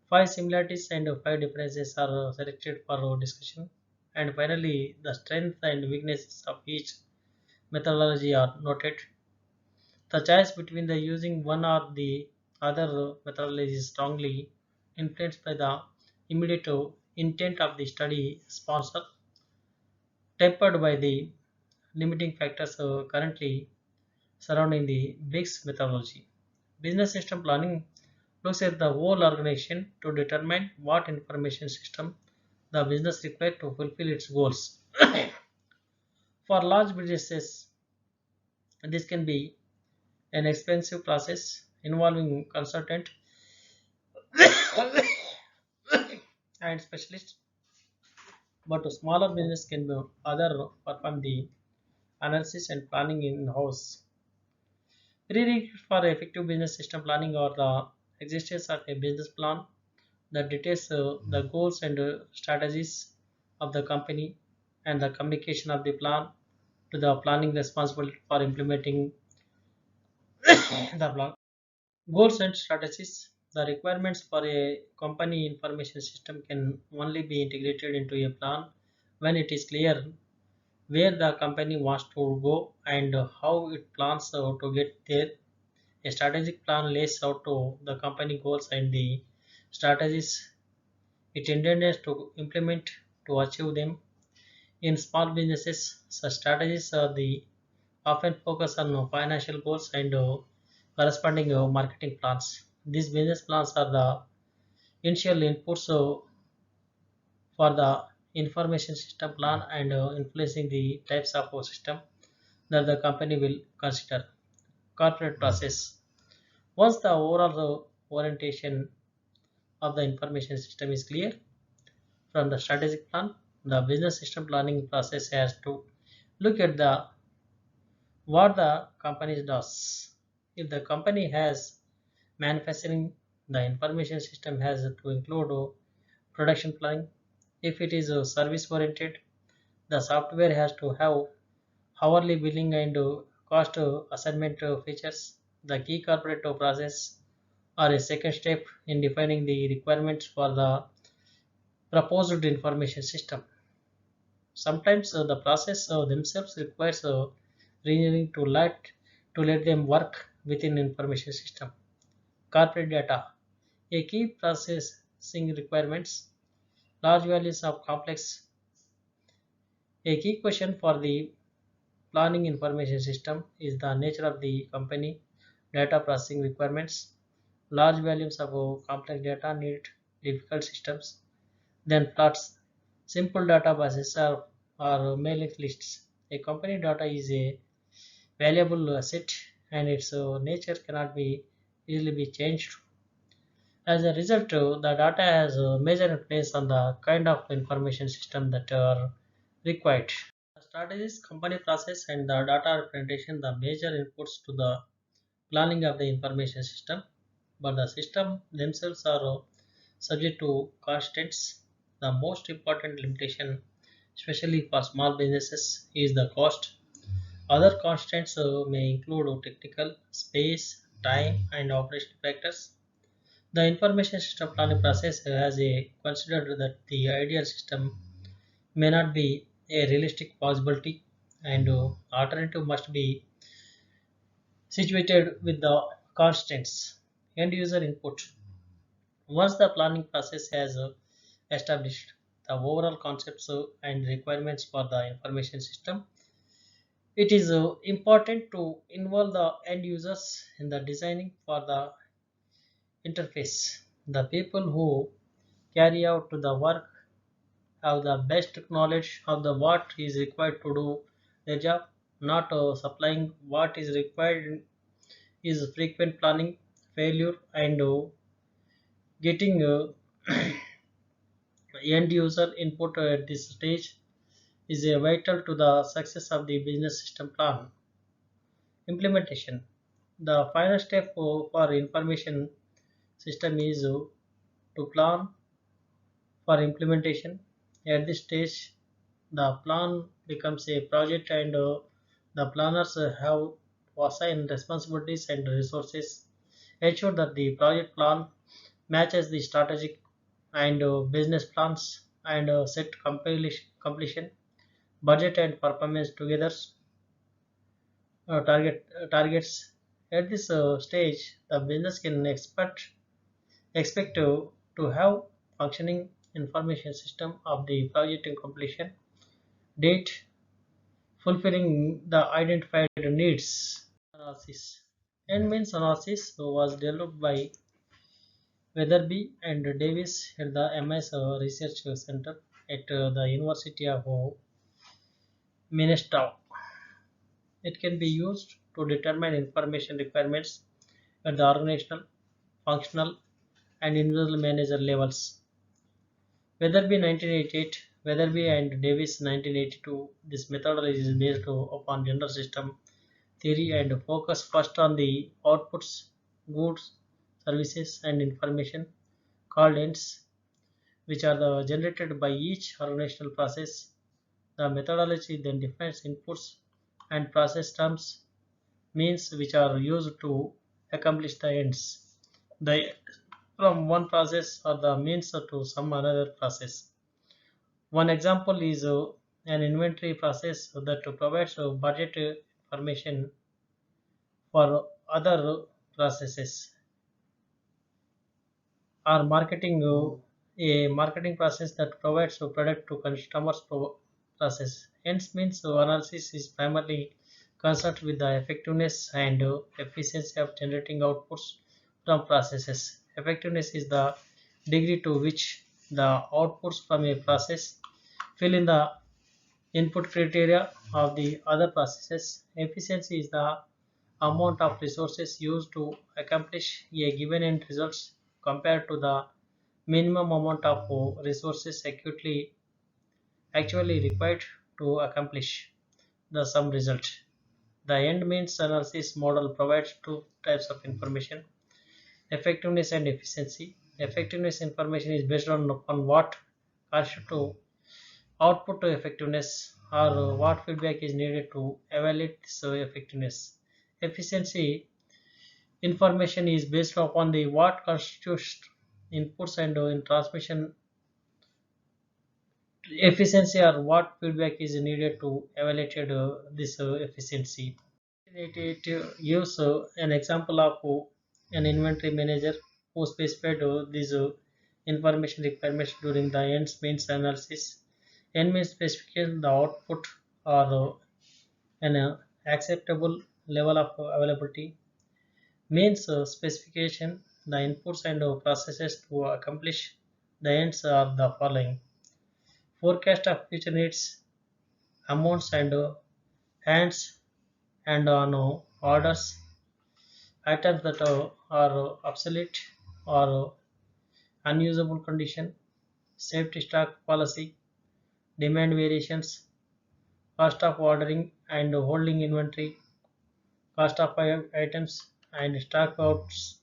five similarities and five differences are selected for discussion. And finally, the strengths and weaknesses of each methodology are noted. The choice between the using one or the other methodology is strongly influenced by the immediate intent of the study sponsor, tempered by the limiting factors currently surrounding the BICS methodology. Business system planning looks at the whole organization to determine what information system the business requires to fulfill its goals. For large businesses, this can be an expensive process involving consultant and specialists, but a smaller business can be other perform the analysis and planning in-house. Prerequisites for effective business system planning are the existence of a business plan that details the goals and strategies of the company, and the communication of the plan to the planning responsible for implementing the plan. Goals and strategies. The requirements for a company information system can only be integrated into a plan when it is clear where the company wants to go and how it plans to get there. A strategic plan lays out to the company goals and the strategies it intended to implement to achieve them. In small businesses, such strategies are the often focus on financial goals and corresponding marketing plans. These business plans are the initial inputs for the information system plan and influencing the types of system that the company will consider. Corporate process. Once the overall orientation of the information system is clear from the strategic plan, the business system planning process has to look at the what the company does. If the company has manufacturing, the information system has to include production planning. If it is service oriented, the software has to have hourly billing and cost assignment features. The key corporate process are a second step in defining the requirements for the proposed information system. Sometimes the process themselves requires reengineering to let them work within information system. Corporate data, a key processing requirements, large values of complex. A key question for the planning information system is the nature of the company. data processing requirements. Large volumes of complex data need difficult systems. Then plots. Simple databases are mailing lists. A company data is a valuable asset and its nature cannot be easily be changed. As a result, the data has a major influence on the kind of information system that are required. The strategies, company process, and the data representation the major inputs to the planning of the information system, but the system themselves are subject to constraints. The most important limitation, especially for small businesses, is the cost. Other constraints may include technical, space, time, and operational factors. The information system planning process has a considered that the ideal system may not be a realistic possibility, and alternative must be situated with the constraints. End user input. Once the planning process has established the overall concepts and requirements for the information system, it is important to involve the end users in the designing for the interface. The people who carry out the work have the best knowledge of the what is required to do their job. Not supplying what is required is frequent planning failure, and getting end user input at this stage is vital to the success of the business system plan. Implementation. The final step for information system is to plan for implementation. At this stage, the plan becomes a project, and the planners have to assign responsibilities and resources, ensure that the project plan matches the strategic and business plans, and set completion, budget, and performance together targets. At this stage, the business can expect to have functioning information system of the project in completion date, fulfilling the identified needs. Analysis. End means analysis was developed by Weatherby and Davis at the MS Research Center at the University of Minnesota. It can be used to determine information requirements at the organizational, functional, and individual manager levels. Weatherby 1988, Weatherby and Davis 1982. This methodology is based upon general system theory and focus first on the outputs, goods, services, and information called ends, which are generated by each organizational process. The methodology then defines inputs and process terms, means which are used to accomplish the ends. The from one process or the means to some another process. One example is an inventory process that provides budget information for other processes, or marketing a marketing process that provides a product to customers process. Hence means analysis is primarily concerned with the effectiveness and efficiency of generating outputs from processes. Effectiveness is the degree to which the outputs from a process fill in the input criteria of the other processes. Efficiency is the amount of resources used to accomplish a given end results compared to the minimum amount of resources actually required to accomplish the sum result. The end means analysis model provides two types of information: effectiveness and efficiency. Effectiveness information is based on what constitute output to effectiveness, or what feedback is needed to evaluate this effectiveness. Efficiency information is based upon the what constitutes inputs, and in transmission efficiency, or what feedback is needed to evaluate this efficiency. It gives an example of an inventory manager who specified these information requirements during the ends means analysis. End means specification the output, or an acceptable level of availability. Means specification, the inputs and processes to accomplish the ends are the following: forecast of future needs, amounts and hands and on orders, items that are obsolete or unusable condition, safety stock policy, demand variations, cost of ordering and holding inventory, cost of items, and stock outs.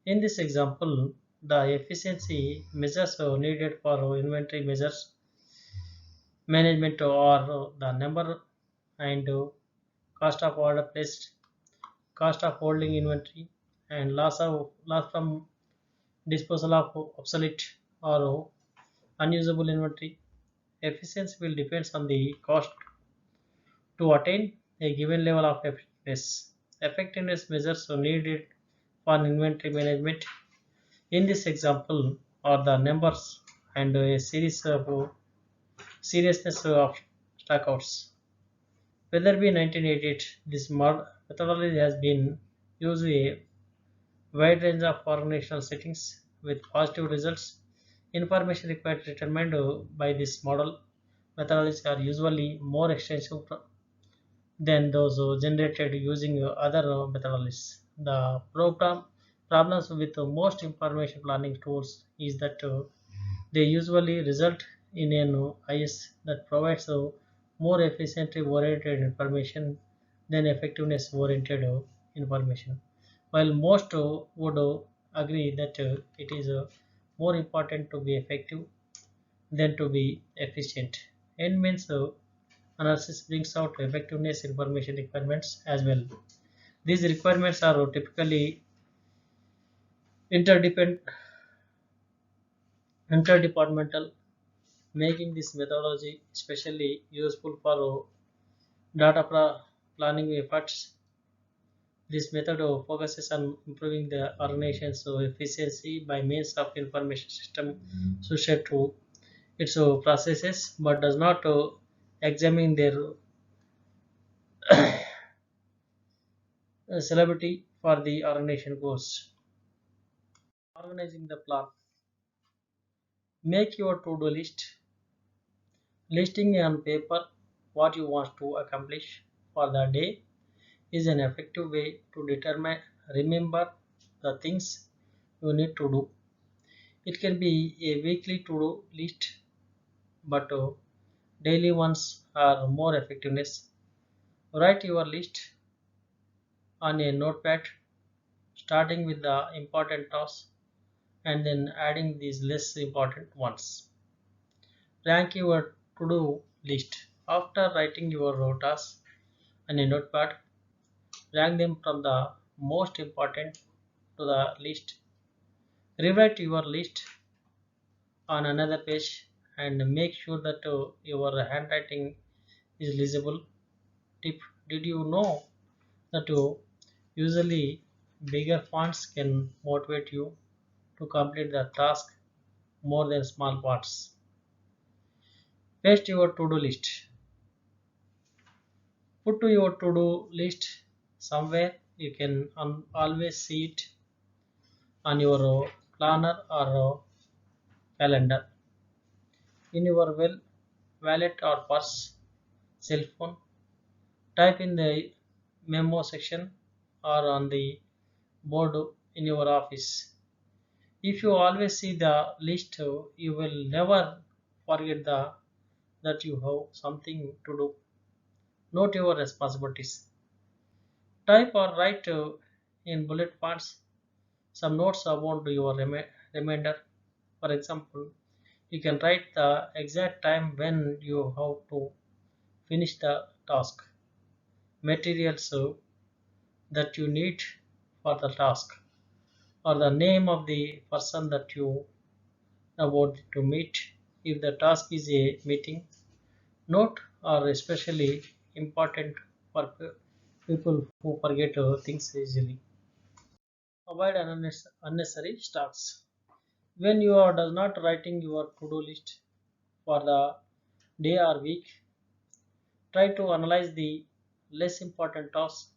In this example, the efficiency measures needed for inventory measures management are the number and cost of order placed, cost of holding inventory, and loss from disposal of obsolete or unusable inventory. Efficiency will depend on the cost to attain a given level of effectiveness. Effectiveness measures are needed for inventory management. In this example, are the numbers and a series of seriousness of stockouts. Weatherby 1988, this methodology has been used a wide range of organizational settings with positive results. Information required determined by this model methodologies are usually more extensive than those generated using other methodologies. The problems with most information planning tools is that they usually result in an IS that provides more efficiently oriented information than effectiveness oriented information. While most would agree that it is more important to be effective than to be efficient. N means analysis brings out effectiveness information requirements as well. These requirements are typically interdependent, interdepartmental, making this methodology especially useful for planning efforts. This method focuses on improving the organization's efficiency by means of information system suited to its processes, but does not examine their celebrity for the organization goals. Organizing the plan. Make your to-do list. Listing on paper what you want to accomplish for the day is an effective way to remember the things you need to do. It can be a weekly to-do list, but daily ones are more effectiveness. Write your list on a notepad, starting with the important tasks and then adding these less important ones. Rank your to-do list. After writing your tasks on a notepad, rank them from the most important to the least. Rewrite your list on another page and make sure that your handwriting is legible. Tip: did you know that usually bigger fonts can motivate you to complete the task more than small fonts? Paste your to-do list. Put to your to-do list somewhere you can always see it on your planner or calendar, in your wallet or purse, cell phone. Type in the memo section or on the board in your office. If you always see the list, you will never forget that you have something to do. Note your responsibilities. Type or write in bullet points some notes about your reminder. For example, you can write the exact time when you have to finish the task, materials that you need for the task, or the name of the person that you about to meet. If the task is a meeting, note are especially important for people who forget things easily. Avoid unnecessary tasks. When you are does not writing your to-do list for the day or week, try to analyze the less important tasks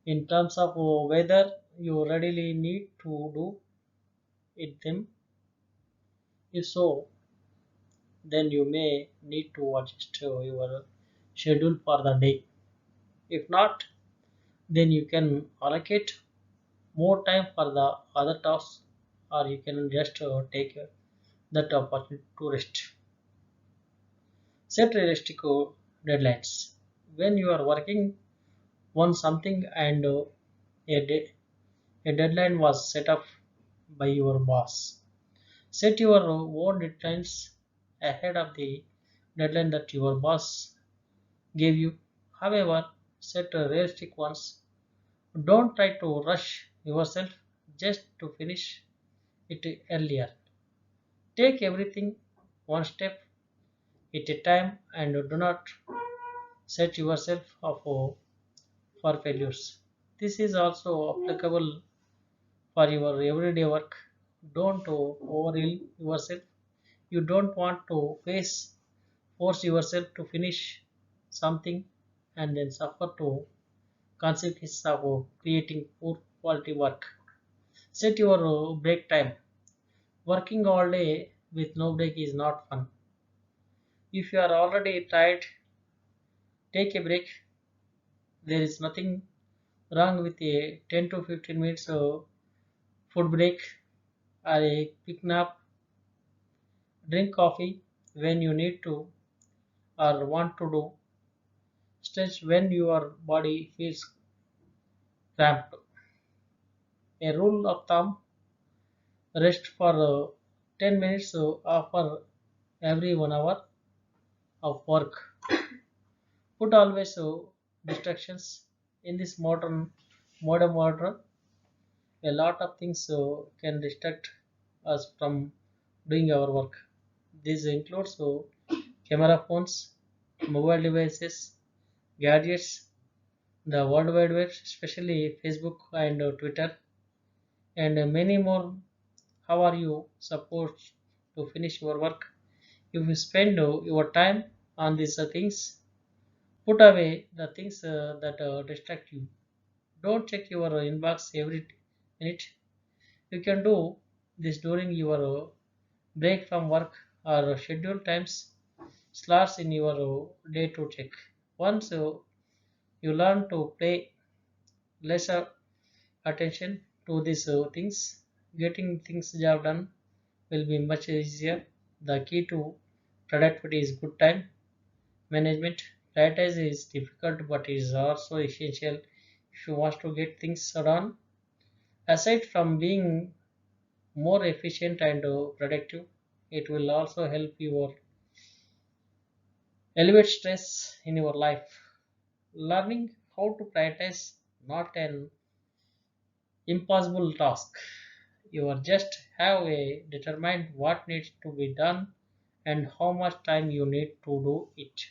in terms of whether you readily need to do it them. If so, then you may need to adjust your schedule for the day. If not, then you can allocate more time for the other tasks, or you can just take that opportunity to rest. Set realistic deadlines. When you are working on something and a, a deadline was set up by your boss, set your own deadlines ahead of the deadline that your boss gave you. However, set realistic ones. Don't try to rush yourself just to finish it earlier. Take everything one step at a time and do not set yourself up for failures. This is also applicable for your everyday work. Don't overwhelm yourself. You don't want to force yourself to finish something and then suffer to consequences of creating poor quality work. Set your break time. Working all day with no break is not fun. If you are already tired, take a break. There is nothing wrong with a 10 to 15 minutes food break or a quick nap. Drink coffee when you need to or want to do. Stretch when your body feels cramped. A rule of thumb: rest for 10 minutes after every 1 hour of work. Put always distractions in this modern world. A lot of things can distract us from doing our work. This includes camera phones, mobile devices, gadgets, the World Wide Web, especially Facebook and Twitter, and many more. How are you supposed to finish your work? If you spend your time on these things, put away the things that distract you. Don't check your inbox every minute. You can do this during your break from work or schedule times slots in your day to check. Once you learn to pay lesser attention to these things, getting things job done will be much easier. The key to productivity is good time management. Prioritize is difficult but is also essential if you want to get things done. Aside from being more efficient and productive, it will also help you elevate stress in your life. Learning how to prioritize not an impossible task. You are just have a determined what needs to be done and how much time you need to do it.